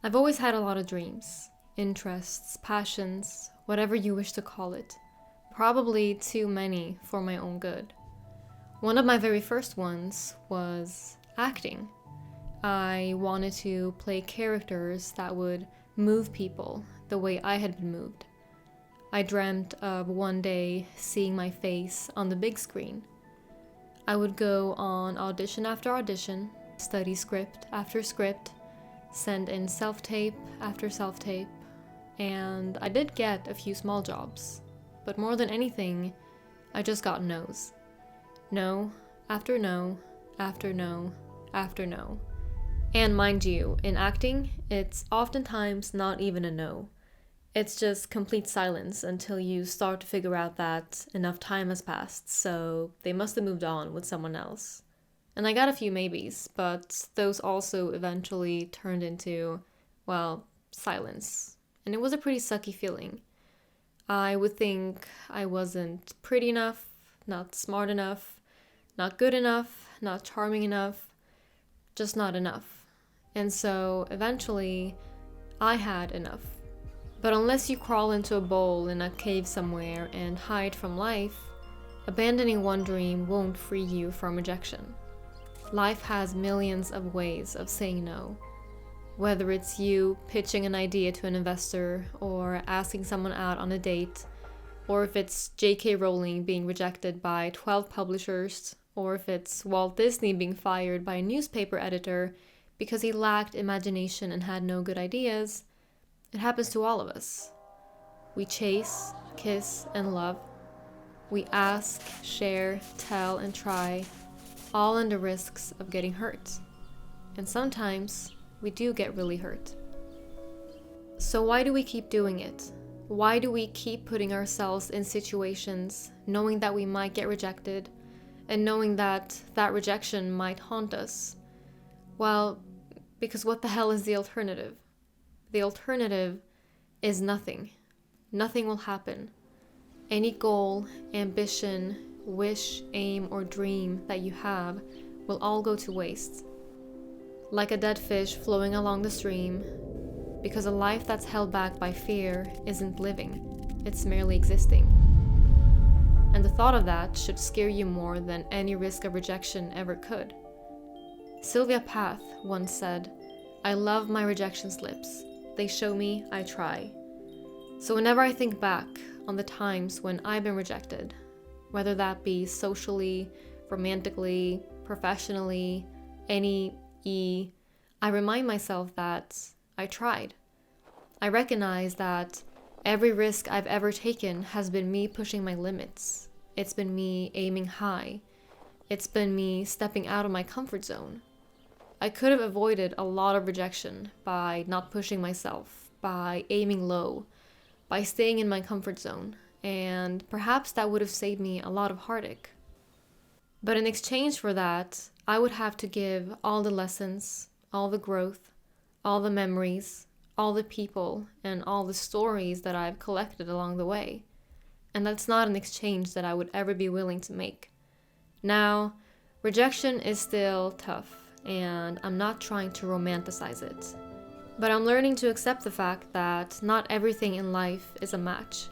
I've always had a lot of dreams, interests, passions, whatever you wish to call it. Probably too many for my own good. One of my very first ones was acting. I wanted to play characters that would move people the way I had been moved. I dreamt of one day seeing my face on the big screen. I would go on audition after audition, study script after script, send in self-tape after self-tape, and I did get a few small jobs. But more than anything, I just got no's. No, after no, after no, after no. And mind you, in acting, it's oftentimes not even a no. It's just complete silence until you start to figure out that enough time has passed, so they must have moved on with someone else. And I got a few maybes, but those also eventually turned into, well, silence. And it was a pretty sucky feeling. I would think I wasn't pretty enough, not smart enough, not good enough, not charming enough, just not enough. And so eventually I had enough. But unless you crawl into a bowl in a cave somewhere and hide from life, abandoning one dream won't free you from rejection. Life has millions of ways of saying no. Whether it's you pitching an idea to an investor, or asking someone out on a date, or if it's J.K. Rowling being rejected by 12 publishers, or if it's Walt Disney being fired by a newspaper editor because he lacked imagination and had no good ideas, it happens to all of us. We chase, kiss, and love. We ask, share, tell, and try, all under risks of getting hurt. And sometimes we do get really hurt. So why do we keep doing it? Why do we keep putting ourselves in situations knowing that we might get rejected and knowing that that rejection might haunt us? Well, because what the hell is the alternative? The alternative is nothing. Nothing will happen. Any goal, ambition, wish, aim, or dream that you have will all go to waste. Like a dead fish flowing along the stream, because a life that's held back by fear isn't living, it's merely existing. And the thought of that should scare you more than any risk of rejection ever could. Sylvia Plath once said, "I love my rejection slips. They show me I try." So whenever I think back on the times when I've been rejected, whether that be socially, romantically, professionally, I remind myself that I tried. I recognize that every risk I've ever taken has been me pushing my limits. It's been me aiming high. It's been me stepping out of my comfort zone. I could have avoided a lot of rejection by not pushing myself, by aiming low, by staying in my comfort zone, and perhaps that would have saved me a lot of heartache. But in exchange for that, I would have to give all the lessons, all the growth, all the memories, all the people, and all the stories that I've collected along the way. And that's not an exchange that I would ever be willing to make. Now, rejection is still tough, and I'm not trying to romanticize it. But I'm learning to accept the fact that not everything in life is a match.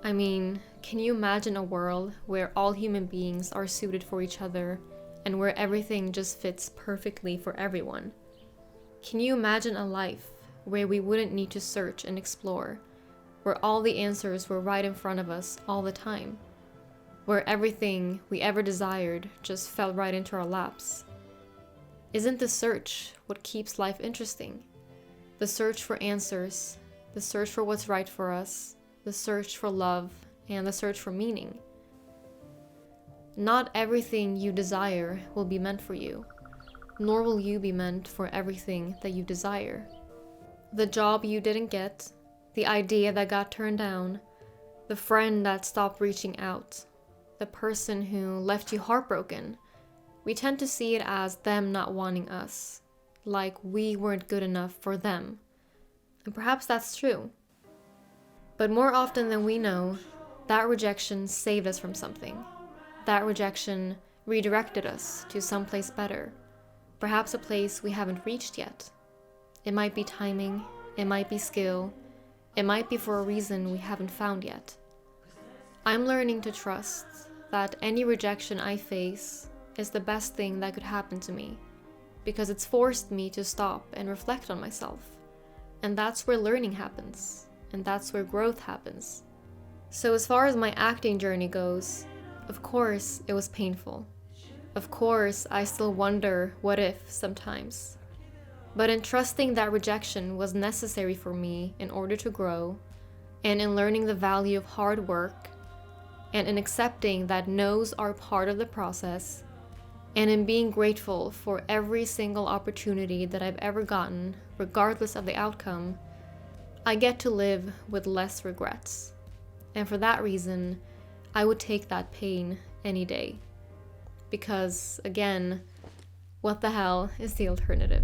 I mean, can you imagine a world where all human beings are suited for each other and where everything just fits perfectly for everyone? Can you imagine a life where we wouldn't need to search and explore, where all the answers were right in front of us all the time, where everything we ever desired just fell right into our laps? Isn't the search what keeps life interesting? The search for answers, the search for what's right for us, the search for love, and the search for meaning. Not everything you desire will be meant for you, nor will you be meant for everything that you desire. The job you didn't get, the idea that got turned down, the friend that stopped reaching out, the person who left you heartbroken, we tend to see it as them not wanting us, like we weren't good enough for them. And perhaps that's true. But more often than we know, that rejection saved us from something. That rejection redirected us to someplace better, perhaps a place we haven't reached yet. It might be timing, it might be skill, it might be for a reason we haven't found yet. I'm learning to trust that any rejection I face is the best thing that could happen to me, because it's forced me to stop and reflect on myself. And that's where learning happens, and that's where growth happens. So as far as my acting journey goes, of course it was painful. Of course I still wonder what if sometimes. But in trusting that rejection was necessary for me in order to grow, and in learning the value of hard work, and in accepting that no's are part of the process, and in being grateful for every single opportunity that I've ever gotten, regardless of the outcome, I get to live with less regrets. And for that reason, I would take that pain any day. Because, again, what the hell is the alternative?